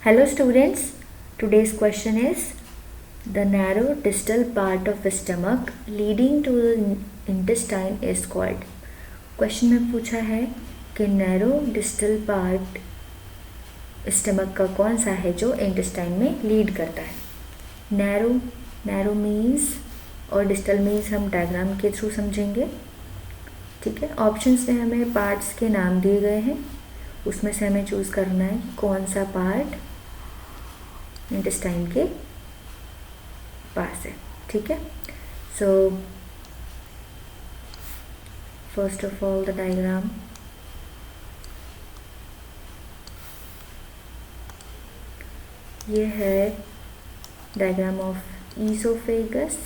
Hello students, today's question is the narrow distal part of the stomach leading to the intestine is called. Question में पूछा है कि narrow distal part stomach का कौन सा है जो इंटेस्टाइन में लीड करता है. नैरो मीन्स और डिस्टल मीन्स हम डायग्राम के थ्रू समझेंगे. ठीक है, ऑप्शंस में हमें पार्ट्स के नाम दिए गए हैं, उसमें से हमें चूज़ करना है कौन सा पार्ट इंटेस्टाइन के पास है. ठीक है, so first of all the diagram. ये है diagram of oesophagus.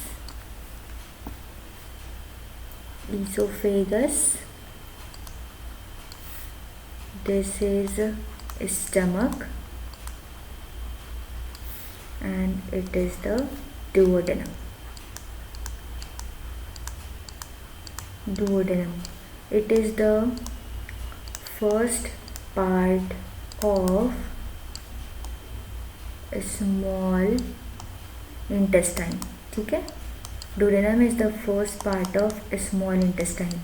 This is stomach and it is the duodenum. It is the first part of a small intestine. ठीक है, duodenum is the first part of a small intestine.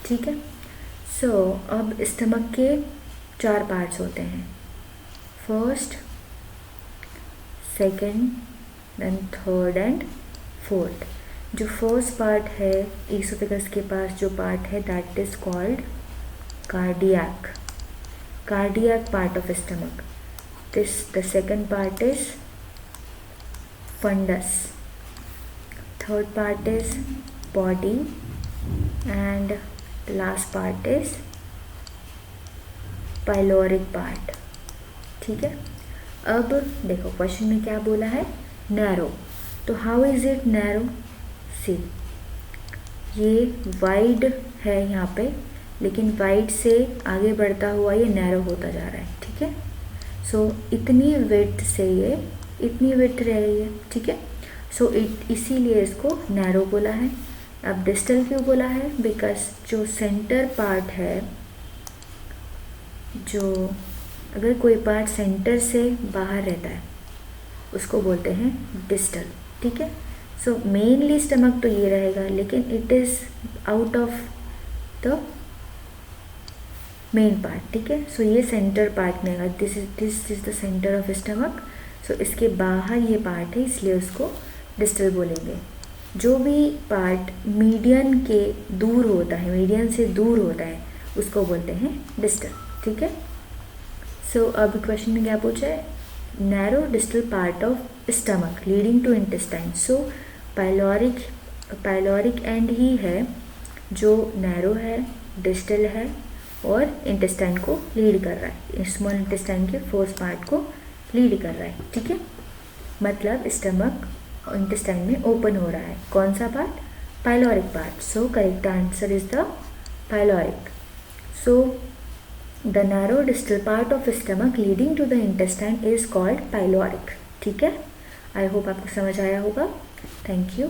ठीक है, सो अब stomach के 4 parts होते हैं, first, second, then third and fourth. जो first part है ईसोफेगस के पास जो पार्ट है that is called cardiac part of stomach. The second part is fundus, third part is body and last part is pyloric part. ठीक है, अब देखो क्वेश्चन में क्या बोला है, नैरो. तो हाउ इज इट नैरो? सी, ये वाइड है यहाँ पे, लेकिन वाइड से आगे बढ़ता हुआ ये नैरो होता जा रहा है. ठीक है, सो इतनी विड्थ से ये इतनी विड्थ रह रही है. ठीक है, सो इसीलिए इसको नैरो बोला है. अब डिस्टल क्यों बोला है? बिकॉज जो सेंटर पार्ट है, जो अगर कोई पार्ट सेंटर से बाहर रहता है उसको बोलते हैं डिस्टल. ठीक है, सो मेनली स्टमक तो ये रहेगा, लेकिन it is out of the main part. ठीक है, सो ये सेंटर पार्ट में आएगा. This is the centre of stomach. So इसके बाहर ये पार्ट है, इसलिए उसको डिस्टल बोलेंगे. जो भी पार्ट मीडियन के दूर होता है, मीडियन से दूर होता है, उसको बोलते हैं डिस्टल. ठीक है, सो अब क्वेश्चन में क्या पूछा है, narrow distal part of stomach leading to intestine. So pyloric end ही है जो नैरो है, डिस्टल है और इंटेस्टाइन को लीड कर रहा है, स्मॉल इंटेस्टाइन के फर्स्ट पार्ट को लीड कर रहा है. ठीक है, मतलब स्टमक इंटेस्टाइन में ओपन हो रहा है. कौन सा part? Pyloric part. So correct answer is the pyloric. So the narrow distal part of stomach leading to the intestine is called pyloric. ठीक है, आई होप आपको समझ आया होगा. Thank you.